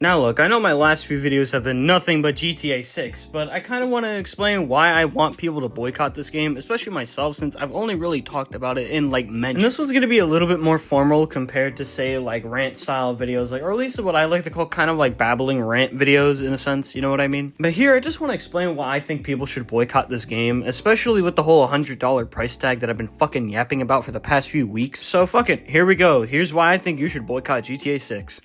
Now look, I know my last few videos have been nothing but GTA 6, but I kind of want to explain why I want people to boycott this game, especially myself, since I've only really talked about it in like mention. And this one's going to be a little bit more formal compared to say like rant style videos, like, or at least what I like to call kind of like babbling rant videos in a sense, you know what I mean? But here I just want to explain why I think people should boycott this game, especially with the whole $100 price tag that I've been fucking yapping about for the past few weeks. So fuck it, here we go. Here's why I think you should boycott GTA 6.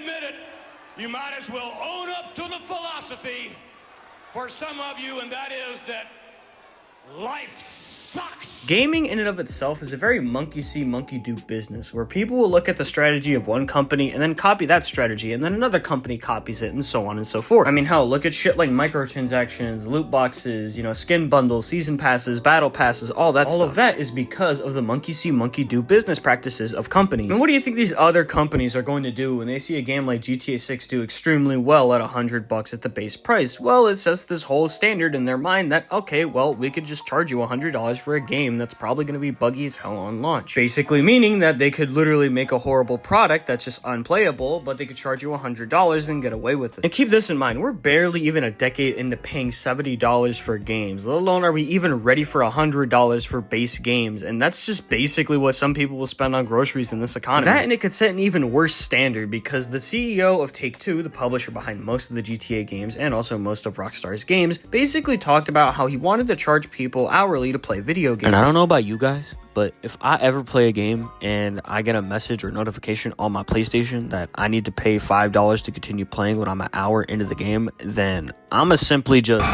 You might as well own up to the philosophy for some of you, and that is that life sucks. Gaming in and of itself is a very monkey see, monkey do business, where people will look at the strategy of one company and then copy that strategy, and then another company copies it, and so on and so forth. I mean, hell, look at shit like microtransactions, loot boxes, you know, skin bundles, season passes, battle passes, all that stuff. All of that is because of the monkey see, monkey do business practices of companies. And what do you think these other companies are going to do when they see a game like GTA 6 do extremely well at $100 at the base price? Well, it sets this whole standard in their mind that, okay, well, we could just charge you $100 for a game that's probably going to be buggy as hell on launch. Basically meaning that they could literally make a horrible product that's just unplayable, but they could charge you $100 and get away with it. And keep this in mind, we're barely even a decade into paying $70 for games, let alone are we even ready for $100 for base games, and that's just basically what some people will spend on groceries in this economy. That, and it could set an even worse standard, because the CEO of Take-Two, the publisher behind most of the GTA games and also most of Rockstar's games, basically talked about how he wanted to charge people hourly to play video games. And I don't know about you guys, but if I ever play a game and I get a message or notification on my PlayStation that I need to pay $5 to continue playing when I'm an hour into the game, then I'ma simply just...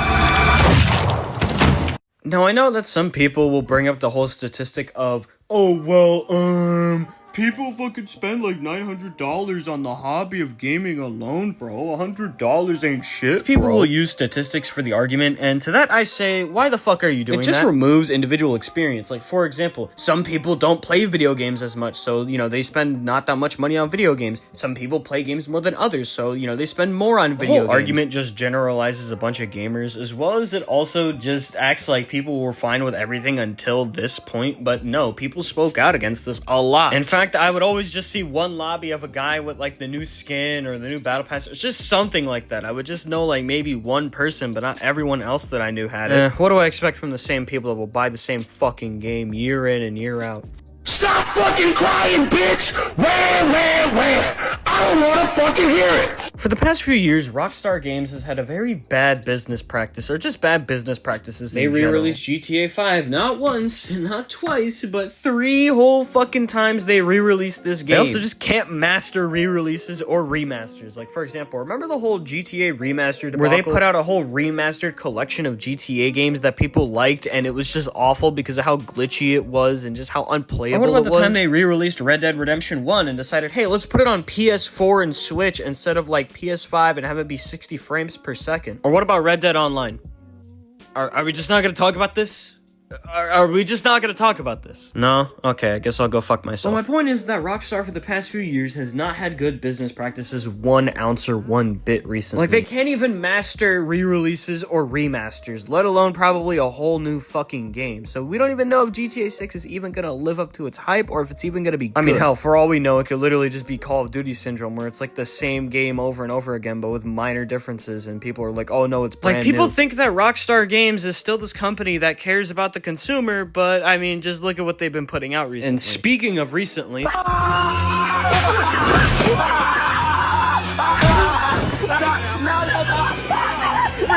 Now, I know that some people will bring up the whole statistic of, oh, well, people fucking spend like $900 on the hobby of gaming alone, bro. $100 ain't shit, People will use statistics for the argument, and to that I say, why the fuck are you doing that? It just removes individual experience. Like, for example, some people don't play video games as much, so, you know, they spend not that much money on video games. Some people play games more than others, so, you know, they spend more on video games. The whole argument just generalizes a bunch of gamers, as well as it also just acts like people were fine with everything until this point, but no, people spoke out against this a lot. In fact, I would always just see one lobby of a guy with like the new skin or the new battle pass. It's just something like that. I would just know like maybe one person, but not everyone else that I knew had it. What do I expect from the same people that will buy the same fucking game year in and year out? Stop fucking crying, bitch! Where? I don't wanna fucking hear it! For the past few years, Rockstar Games has had a very bad business practice, or just bad business practices in general. They re-released GTA 5 not once, not twice, but 3 whole fucking times they re-released this game. They also just can't master re-releases or remasters. Like, for example, remember the whole GTA remastered debacle? Where they put out a whole remastered collection of GTA games that people liked, and it was just awful because of how glitchy it was and just how unplayable it was. Or what about the time they re-released Red Dead Redemption 1 and decided, hey, let's put it on PS4 and Switch instead of like PS5 and have it be 60 frames per second? Or what about Red Dead Online? Are we just not gonna talk about this? Are we just not gonna talk about this? No? Okay, I guess I'll go fuck myself. Well, my point is that Rockstar for the past few years has not had good business practices 1 ounce or 1 bit recently. Like, they can't even master re-releases or remasters, let alone probably a whole new fucking game. So we don't even know if GTA 6 is even gonna live up to its hype or if it's even gonna be good. I mean, hell, for all we know, it could literally just be Call of Duty syndrome, where it's like the same game over and over again, but with minor differences, and people are like, oh no, it's brand new. Like, people think that Rockstar Games is still this company that cares about the consumer, but I mean, just look at what they've been putting out recently. And speaking of recently, whatever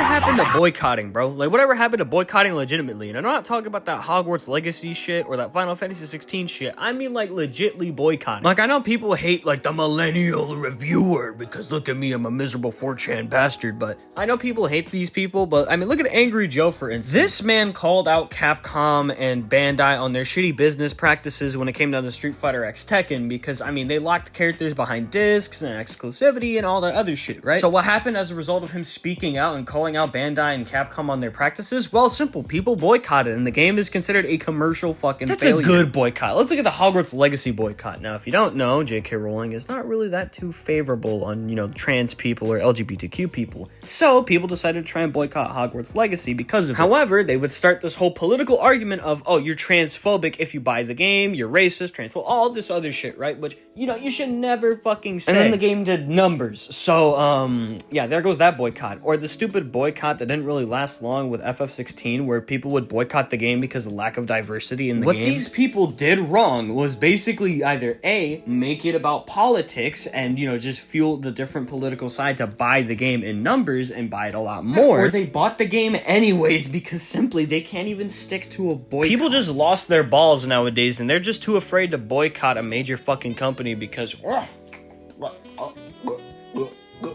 happened to boycotting, bro? Like, whatever happened to boycotting legitimately? And I'm not talking about that Hogwarts Legacy shit or that Final Fantasy 16 shit. I mean, like, legitly boycotting. Like, I know people hate, like, the millennial reviewer because look at me, I'm a miserable 4chan bastard, but I know people hate these people, but I mean, look at Angry Joe, for instance. This man called out Capcom and Bandai on their shitty business practices when it came down to Street Fighter X Tekken because, I mean, they locked characters behind discs and exclusivity and all that other shit, right? So what happened as a result of him speaking out and calling out Bandai and Capcom on their practices? Well, simple. People boycott it, and the game is considered a commercial fucking failure. That's a good boycott. Let's look at the Hogwarts Legacy boycott. Now, if you don't know, J.K. Rowling is not really that too favorable on, trans people or LGBTQ people. So, people decided to try and boycott Hogwarts Legacy because of it. However, they would start this whole political argument of, oh, you're transphobic if you buy the game, you're racist, transphobic, all this other shit, right? Which, you should never fucking say. And then the game did numbers. So, yeah, there goes that boycott. Or the stupid boycott that didn't really last long with FF16, where people would boycott the game because of lack of diversity in the game. What these people did wrong was basically either A, make it about politics and, just fuel the different political side to buy the game in numbers and buy it a lot more. Or they bought the game anyways because simply they can't even stick to a boycott. People just lost their balls nowadays and they're just too afraid to boycott a major fucking company because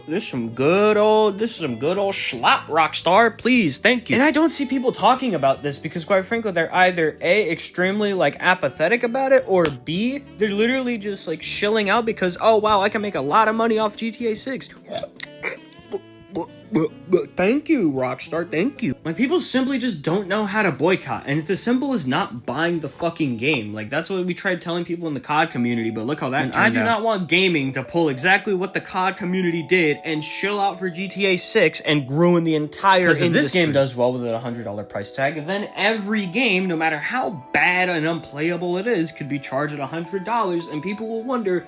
this is some good old schlop, Rockstar. Please, thank you. And I don't see people talking about this because, quite frankly, they're either A, extremely, apathetic about it, or B, they're literally just, shilling out because, oh, wow, I can make a lot of money off GTA 6. Thank you, Rockstar, thank you. People simply just don't know how to boycott, and it's as simple as not buying the fucking game. That's what we tried telling people in the COD community, but look how that turned out. I do not want gaming to pull exactly what the COD community did and shill out for GTA 6 and ruin the entire industry. Because if this game does well with a $100 price tag, then every game, no matter how bad and unplayable it is, could be charged at $100, and people will wonder,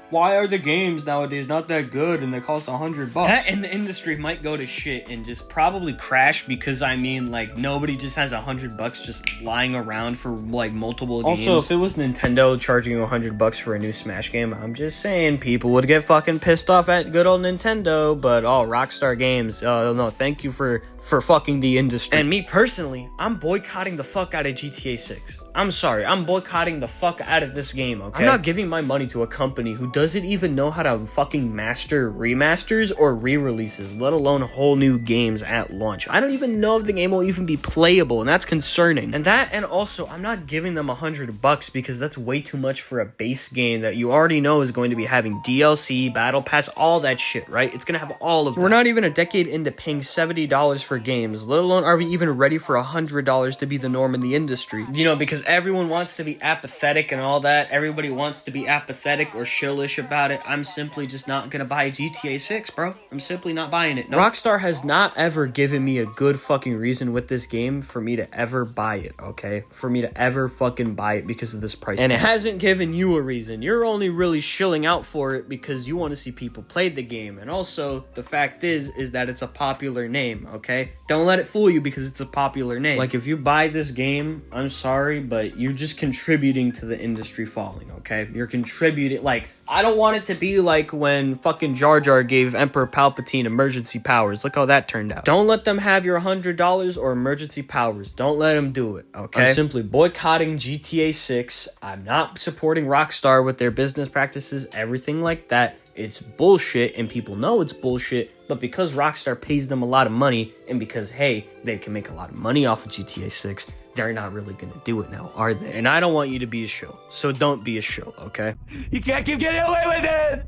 why are the games nowadays not that good and they cost $100? That and the industry might go to shit and just probably crash because nobody just has $100 just lying around for multiple games. Also, if it was Nintendo charging you $100 for a new Smash game, I'm just saying people would get fucking pissed off at good old Nintendo. But Rockstar Games, no, thank you for fucking the industry. And me personally, I'm boycotting the fuck out of GTA 6. I'm sorry, I'm boycotting the fuck out of this game, okay? I'm not giving my money to a company who doesn't even know how to fucking master remasters or re-releases, let alone whole new games at launch. I don't even know if the game will even be playable, and that's concerning. And also, I'm not giving them $100 because that's way too much for a base game that you already know is going to be having DLC, Battle Pass, all that shit, right? It's gonna have all of that. We're not even a decade into paying $70 for games, let alone are we even ready for $100 to be the norm in the industry. Because everyone wants to be apathetic and all that. Everybody wants to be apathetic or shillish about it. I'm simply just not gonna buy GTA 6, bro. I'm simply not buying it. No. Rockstar has not ever given me a good fucking reason with this game for me to ever buy it, okay? For me to ever fucking buy it because of this price tag. And it hasn't given you a reason. You're only really shilling out for it because you want to see people play the game. And also, the fact is that it's a popular name, okay? Don't let it fool you because it's a popular name. If you buy this game, I'm sorry, but you're just contributing to the industry falling, okay? You're contributing, I don't want it to be like when fucking Jar Jar gave Emperor Palpatine emergency powers. Look how that turned out. Don't let them have your $100 or emergency powers. Don't let them do it, okay? I'm simply boycotting GTA 6. I'm not supporting Rockstar with their business practices, everything like that. It's bullshit, and people know it's bullshit, but because Rockstar pays them a lot of money, and because, hey, they can make a lot of money off of GTA 6, they're not really gonna do it now, are they? And I don't want you to be a shill, so don't be a shill, okay? You can't keep getting away with it!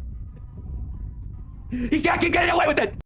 You can't keep getting away with it!